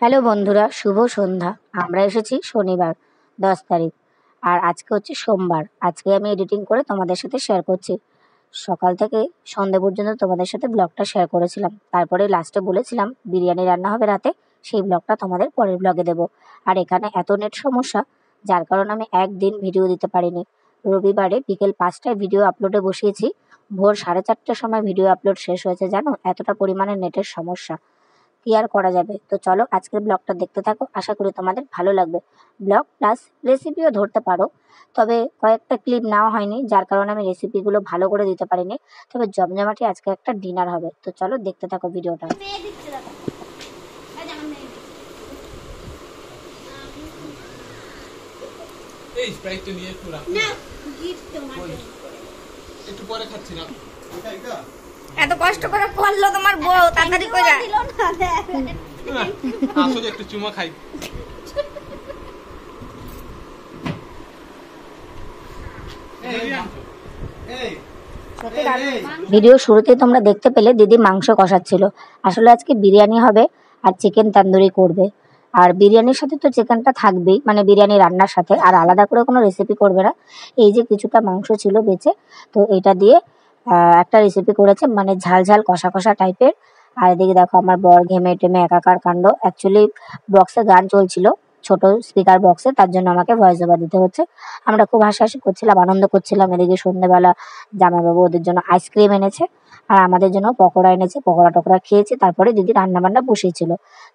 Hello বন্ধুরা, শুভ সন্ধ্যা। আমরা এসেছি শনিবার 10 তারিখ, আর আজকে হচ্ছে সোমবার। আজকে আমি এডিটিং করে তোমাদের সাথে শেয়ার করছি। সকাল থেকে সন্ধ্যে পর্যন্ত তোমাদের সাথে ব্লগটা শেয়ার করেছিলাম, তারপরে লাস্টে বলেছিলাম বিরিয়ানি রান্না হবে রাতে, সেই ব্লগটা তোমাদের পরের ব্লগে দেবো। আর এখানে এত নেট সমস্যা, যার কারণে আমি একদিন ভিডিও দিতে পারিনি। রবিবারে বিকেল 5টায় ভিডিও আপলোডে বসিয়েছি, ভোর 4:30টার সময় ভিডিও আপলোড শেষ হয়েছে। জানো, এতটা পরিমাণে নেটের সমস্যা, কি আর করা যাবে। তো চলো আজকের ব্লগটা দেখতে থাকো, আশা করি তোমাদের ভালো লাগবে। ব্লগ প্লাস রেসিপিও ধরতে পারো, তবে কয়েকটা ক্লিপ নেওয়া হয়নি, যার কারণে আমি রেসিপিগুলো ভালো করে দিতে পারিনি। তবে জমজমাটি আজকে একটা ডিনার হবে। তো চলো দেখতে থাকো ভিডিওটা। এই স্প্রাইটটা নিয়ে একটু রাখ না, গিফট তোমাকে একটু পরে খাচ্ছি না। এটা এত কষ্ট করে করলো তোমার বউ, তাড়াতাড়ি করে দিল না। আসলে একটু চুমা খাই। ভিডিও শুরুতে তোমরা দেখতে পেলে দিদি মাংস কষাচ্ছিল। আসলে আজকে বিরিয়ানি হবে আর চিকেন তান্দুরি করবে। আর বিরিয়ানির সাথে তো চিকেনটা থাকবেই, মানে বিরিয়ানি রান্নার সাথে, আর আলাদা করে কোনো রেসিপি করবে না। এই যে কিছুটা মাংস ছিল বেঁচে, তো এটা দিয়ে একটা রেসিপি করেছে, মানে ঝাল ঝাল কষা কষা টাইপের। আর এদিকে দেখো আমার বর ঘেমে টেমে একাকার কাণ্ড। অ্যাকচুয়ালি বক্সে গান চলছিল, ছোট স্পিকার বক্সে, তার জন্য আমাকে ভয়েস ওভার দিতে হচ্ছে। আমরা খুব হাসাহাসি করছিলাম, আনন্দ করছিলাম। এদিকে সন্ধ্যেবেলা জামাইবাবু ওদের জন্য আইসক্রিম এনেছে, আর আমাদের জন্য পকোড়া এনেছে। পকোড়া টকোড়া খেয়েছি, তারপরে দিদি রান্না বান্না বসিয়েছিল।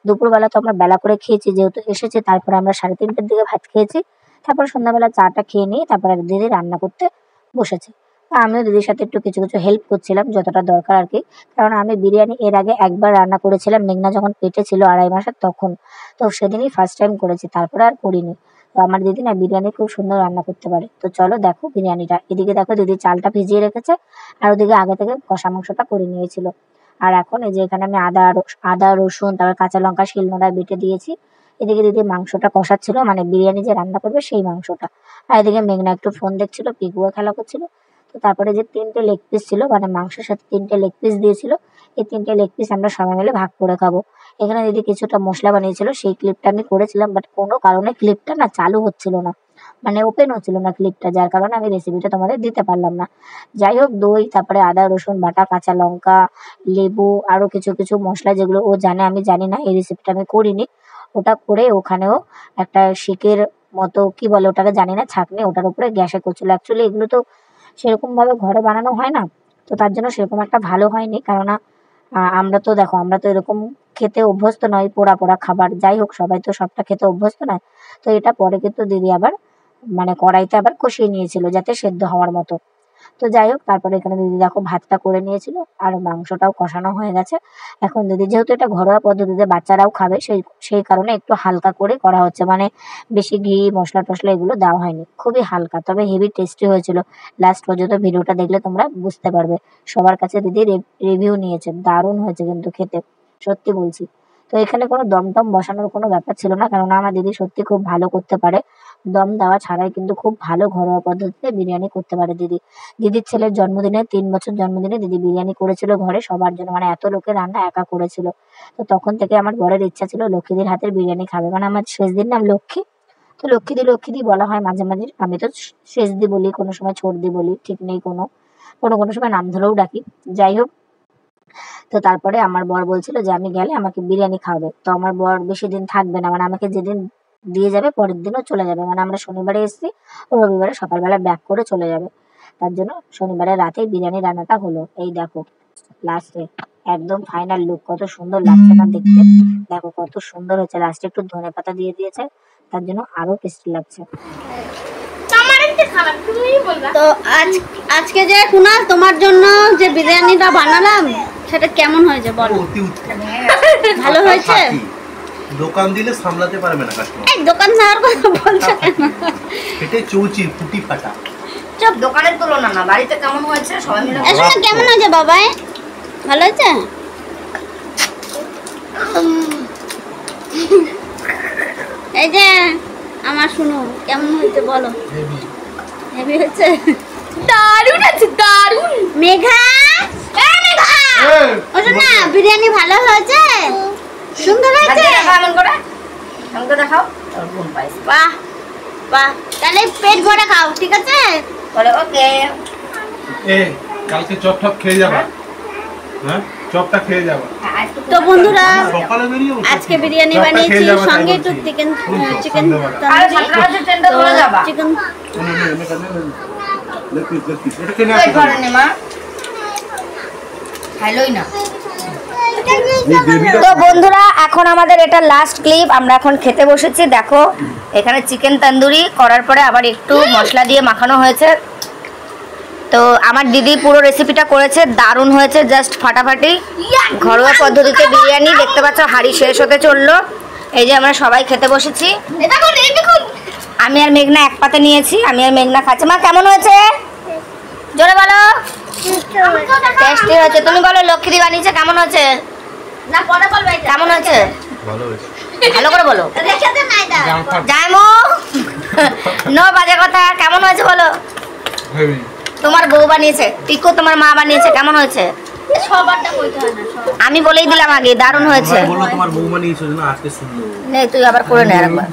দুপুরবেলা তো আমরা বেলা করে খেয়েছি, যেহেতু এসেছি। তারপরে আমরা 3:30টার দিকে ভাত খেয়েছি। তারপর সন্ধ্যাবেলা চাটা খেয়ে নিয়ে তারপরে দিদি রান্না করতে বসেছে। আমিও দিদির সাথে একটু কিছু কিছু হেল্প করছিলাম, যতটা দরকার আর কি। কারণ আমি বিরিয়ানি এর আগে একবার রান্না করেছিলাম, মেঘনা যখন পেটে ছিল 2.5 মাসের, তখন। তো সেদিনই ফার্স্ট টাইম করেছি, তারপরে আর করিনি। তো আমার দিদি না বিরিয়ানি খুব সুন্দর রান্না করতে পারে। তো চলো দেখো বিরিয়ানিটা। এদিকে দেখো দিদি চালটা ভিজিয়ে রেখেছে, আর ওদিকে আগে থেকে কষা মাংসটা করে নিয়েছিল। আর এখন এই যে এখানে আমি আদা রসুন তারপর কাঁচা লঙ্কা শিলনোড়ায় বেটে দিয়েছি। এদিকে দিদি মাংসটা কষাচ্ছিল, মানে বিরিয়ানি যে রান্না করবে সেই মাংসটা। আর এদিকে মেঘনা একটু ফোন দেখছিল, পিকুয়া খেলা করছিল। তো তারপরে যে 3টে লেগ পিস ছিল, মানে মাংসের সাথে 3টে লেগ পিস দিয়েছিল, এই 3টে লেগ পিস আমরা সবাই মিলে ভাগ করে খাবো। এখানে দিদি কিছুটা মশলা বানিয়েছিল, সেই ক্লিপটা আমি করেছিলাম, বাট কোনো কারণে ক্লিপটা না চালু হচ্ছিল না, মানে ওপেন হচ্ছিল না ক্লিপটা, যার কারণে আমি রেসিপিটা তোমাদের দিতে পারলাম না। যাই হোক, দই, তারপরে আদা রসুন বাটা, কাঁচা লঙ্কা, লেবু, আরো কিছু কিছু মশলা যেগুলো ও জানে আমি জানি না, এই রেসিপিটা আমি করিনি। ওটা করে ওখানেও একটা শিকের মতো, কি বলে ওটাকে জানি না, ছাঁকনি, ওটার উপরে গ্যাসে করছিল। অ্যাকচুয়ালি এগুলো তো সেরকম ভাবে ঘরে বানানো হয় না, তো তার জন্য সেরকম একটা ভালো হয়নি। কেননা আমরা তো দেখো, আমরা তো এরকম খেতে অভ্যস্ত নয়, পোড়া পোড়া খাবার। যাই হোক, সবাই তো সবটা খেতে অভ্যস্ত নয়। তো এটা পরে কিন্তু দিদি আবার মানে কড়াইতে আবার কষিয়ে নিয়েছিল, যাতে সেদ্ধ হওয়ার মতো। তো যাই হোক, তারপরে এখানে দিদি দেখো ভাতটা করে নিয়েছিল, আর মাংসটাও কষানো হয়ে গেছে। এখন দিদি, যেহেতু এটা ঘরোয়া পদ্ধতিতে বাচ্চারাও খাবে, সেই কারণে একটু হালকা করে করা হচ্ছে, মানে বেশি ঘি মশলা টশলা এগুলো দেওয়া হয়নি, খুবই হালকা, তবে হেভি টেস্টি হয়েছিল। লাস্ট পর্যন্ত ভিডিওটা দেখলে তোমরা বুঝতে পারবে। সবার কাছে দিদি রিভিউ নিয়েছে, দারুণ হয়েছে কিন্তু খেতে, সত্যি বলছি। তো এখানে কোনো দম টম বসানোর কোনো ব্যাপার ছিল না, কেননা আমার দিদি সত্যি খুব ভালো করতে পারে। দম দেওয়া ছাড়াই কিন্তু খুব ভালো ঘরোয়া পদ্ধতিতে বিরিয়ানি করতে পারে দিদি। দিদির ছেলের জন্মদিনে, 3 বছর জন্মদিনে দিদি বিরিয়ানি করেছিল ঘরে সবার জন্য, মানে এত লোকের রান্না একা করেছিল। তো তখন থেকে আমার বরের ইচ্ছা ছিল লক্ষ্মীদির হাতের বিরিয়ানি খাবে, মানে আমার শেষ দিন নাম লক্ষ্মী, তো লক্ষ্মীদি বলা হয় মাঝে মাঝে। আমি তো শেষ দি বলি, কোনো সময় ছোট দি বলি, ঠিক নেই, কোনো কোনো সময় নাম ধরেও ডাকি। যাই হোক, তো তারপরে আমার বর বলছিল যে আমি গেলে আমাকে বিরিয়ানি খাওয়াবে। তো আমার বর বেশি দিন থাকবে না, মানে আমাকে যেদিন দিয়ে যাবে পরের দিনও চলে যাবে, মানে আমরা শনিবারে এসেছি, ও রবিবারে সকালবেলা ব্যাক করে চলে যাবে। তার জন্য শনিবারের রাতেই বিরিয়ানি রান্নাটা হলো। এই দেখো লাস্টে একদম ফাইনাল লুক, কত সুন্দর লাগছে না দেখতে। দেখো কত সুন্দর হয়েছে, লাস্টে একটু ধনেপাতা দিয়ে দিয়েছে, তার জন্য আরো টেস্টি লাগছে। তো আজকে যে কুনাল তোমার জন্য যে বিরিয়ানিটা বানালাম, সেটা কেমন হয়েছে বলো? ভালো হয়েছে? দোকান দিলে সামলাতে পারবে না কাস্টমার। এই দোকানদার কথা বলছো কেন? এটা চৌচি ফুটি ফাটা। চুপ, দোকানের তুলনা না, বাড়িতে কেমন হয়েছে সবাই মিলে আসলে কেমন হয়েছে বাবা? ভালো হয়েছে? এই যে আমার শুনো, কেমন হয়েছে বলো? হেভি হয়েছে, দারুণ আছে, দারুণ। মেঘা, এই মেঘা, ওটা না বিরিয়ানি ভালো হয়েছে, সুন্দর হয়েছে। বাহ, তাহলে পেট ভরে খাও, ঠিক আছে? বলে ওকে। এ কালকে চপ টপ খেয়ে যাবা, হ্যাঁ চপটা খেয়ে যাবা। তো বন্ধুরা সকালে বেরিয়ে আজকে বিরিয়ানি বানিয়েছি, সঙ্গে একটু চিকেন চিকেন তো বন্ধুরা এখন আমাদের এটা লাস্ট ক্লিপ, আমরা এখন খেতে বসেছি। দেখো এখানে চিকেন তন্দুরি করার পরে আবার একটু মশলা দিয়ে মাখানো হয়েছে। তো আমার দিদি পুরো রেসিপিটা করেছে, দারুণ হয়েছে, জাস্ট ফাটাফাটি ঘরোয়া পদ্ধতিতে বিরিয়ানি। দেখতে পাচ্ছ হাঁড়ি শেষ হতে চললো। এই যে আমরা সবাই খেতে বসেছি। আমি আর মেঘনা এক পাতে নিয়েছি, আমি আর মেঘনা খাচ্ছি। মা কেমন হয়েছে জোরে বলো। টেস্টি হয়েছে। তুমি বলো লক্ষ্মীদি বানিয়েছে কেমন হয়েছে? না পরে বলবে কেমন হয়েছে? ভালো হয়েছে। ভালো করে বলো। জামু নো বাজে কথা। কেমন হয়েছে বলো? তোমার বউ বানিয়েছে, টিকু তোমার মা বানিয়েছে, কেমন হয়েছে? সবারটা কইতে হয় না, আমি বলেই দিলাম আগে, দারুণ হয়েছে। বলো তোমার বউ বানিয়েছে না আজকে সুন্দর। নে তুই আবার করে নে আরেকবার।